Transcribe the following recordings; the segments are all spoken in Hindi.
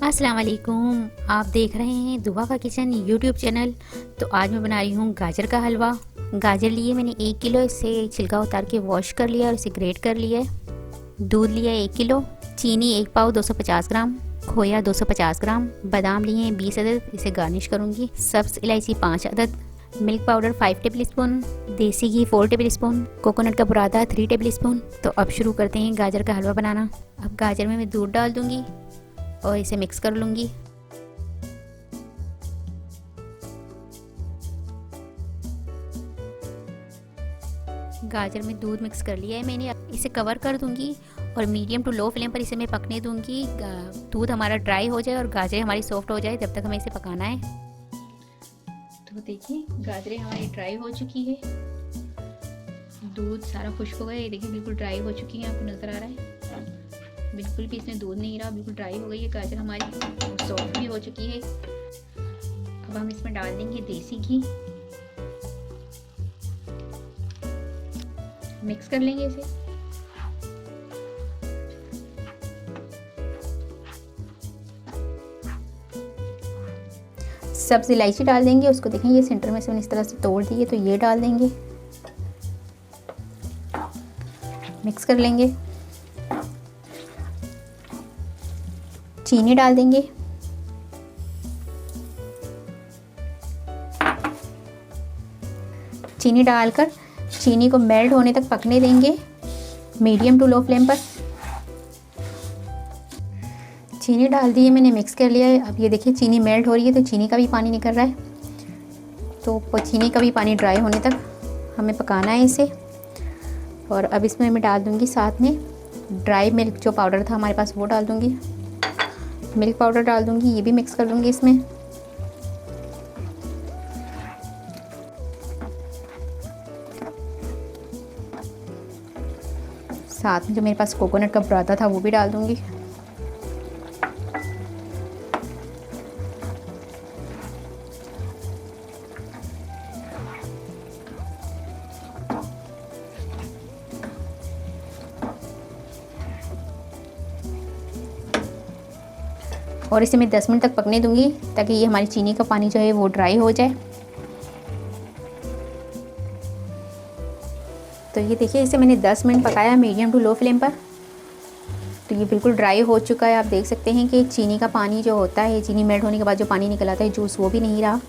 अस्सलाम वालेकुम। आप देख रहे हैं दुआ का किचन यूट्यूब चैनल। तो आज मैं बना रही हूँ गाजर का हलवा। गाजर लिए मैंने 1 किलो, इसे छिलका उतार के वॉश कर लिया और इसे ग्रेट कर लिया है। दूध लिया 1 किलो, चीनी 1 पाव 250 ग्राम, खोया 250 ग्राम, बादाम लिए हैं 20 अदद, इसे गार्निश करूँगी। सब्ज़ इलायची 5 अदद, मिल्क पाउडर 5 टेबल स्पून, देसी घी 4 टेबल स्पून, कोकोनट का बुरादा 3 टेबल स्पून। तो अब शुरू करते हैं गाजर का हलवा बनाना। अब गाजर में मैं दूध डाल दूँगी और इसे मिक्स कर लूँगी। गाजर में दूध मिक्स कर लिया है मैंने। इसे कवर कर दूँगी और मीडियम टू लो फ्लेम पर इसे मैं पकने दूँगी। दूध हमारा ड्राई हो जाए और गाजरें हमारी सॉफ्ट हो जाए, जब तक हमें इसे पकाना है। तो देखिए गाजरें हमारी ड्राई हो चुकी है, दूध सारा खुश्क हो गया। ये देखिए बिल्कुल ड्राई हो चुकी है, आपको नज़र आ रहा है। बिल्कुल भी इसमें दूध नहीं रहा, बिल्कुल ड्राई हो गई है गाजर हमारी, सॉफ्ट भी हो चुकी है। अब हम इसमें डाल देंगे देसी घी, मिक्स कर लेंगे इसे। सब्ज़ इलायची डाल देंगे, उसको देखें ये सेंटर में से मैंने इस तरह से तोड़ दी है, तो ये डाल देंगे, मिक्स कर लेंगे। चीनी डाल देंगे, चीनी डालकर चीनी को मेल्ट होने तक पकने देंगे, मीडियम टू लो फ्लेम पर। चीनी डाल दी है मैंने, मिक्स कर लिया है। अब ये देखिए चीनी मेल्ट हो रही है, तो चीनी का भी पानी निकल रहा है। तो चीनी का भी पानी ड्राई होने तक हमें पकाना है इसे। और अब इसमें मैं डाल दूँगी साथ में ड्राई मिल्क, जो पाउडर था हमारे पास वो डाल दूँगी। मिल्क पाउडर डाल दूँगी, ये भी मिक्स कर दूँगी इसमें। साथ में जो मेरे पास कोकोनट का बुरादा था वो भी डाल दूँगी। और इसे मैं 10 मिनट तक पकने दूँगी, ताकि ये हमारी चीनी का पानी जो है वो ड्राई हो जाए। तो ये देखिए इसे मैंने 10 मिनट पकाया मीडियम टू लो फ्लेम पर। तो ये बिल्कुल ड्राई हो चुका है। आप देख सकते हैं कि चीनी का पानी जो होता है, चीनी मेल्ट होने के बाद जो पानी निकल आता है जूस, वो भी नहीं रहा।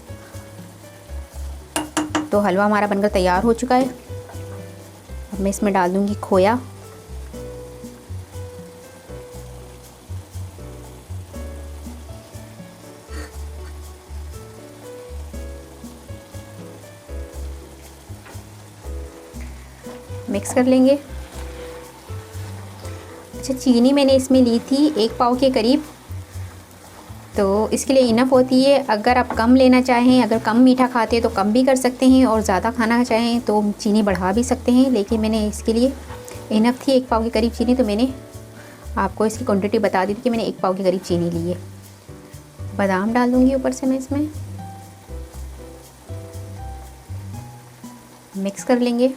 तो हलवा हमारा बनकर तैयार हो चुका है। अब मैं इसमें डाल दूँगी खोया, मिक्स कर लेंगे। अच्छा, चीनी मैंने इसमें ली थी 1 पाव के करीब, तो इसके लिए इनफ होती है। अगर आप कम लेना चाहें, अगर कम मीठा खाते हैं तो कम भी कर सकते हैं, और ज़्यादा खाना चाहें तो चीनी बढ़ा भी सकते हैं। लेकिन मैंने इसके लिए इनफ थी 1 पाव के करीब चीनी, तो मैंने आपको इसकी क्वांटिटी बता दी थी कि मैंने 1 पाव के करीब चीनी ली है। बादाम डाल दूँगी ऊपर से मैं इसमें, मिक्स कर लेंगे।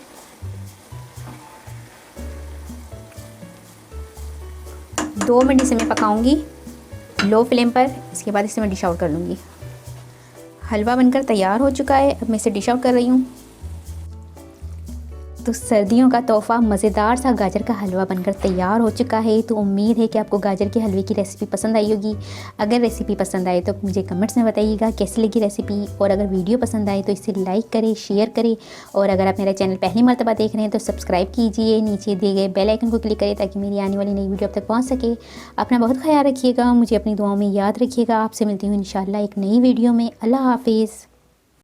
दो मिनट इसे मैं पकाऊंगी लो फ्लेम पर। इसके बाद इसे मैं डिश आउट कर लूँगी। हलवा बनकर तैयार हो चुका है। अब मैं इसे डिश आउट कर रही हूँ। तो सर्दियों का तोहफ़ा मज़ेदार सा गाजर का हलवा बनकर तैयार हो चुका है। तो उम्मीद है कि आपको गाजर के हलवे की रेसिपी पसंद आई होगी। अगर रेसिपी पसंद आए तो मुझे कमेंट्स में बताइएगा कैसी लगी रेसिपी। और अगर वीडियो पसंद आए तो इसे लाइक करें, शेयर करें। और अगर आप मेरा चैनल पहली मर्तबा देख रहे हैं तो सब्सक्राइब कीजिए, नीचे दिए गए बेल आइकन को क्लिक करें ताकि मेरी आने वाली नई वीडियो आप तक पहुँच सके। अपना बहुत ख्याल रखिएगा, मुझे अपनी दुआओं में याद रखिएगा। आपसे मिलती हूँ इंशाल्लाह एक नई वीडियो में। अल्लाह हाफिज़।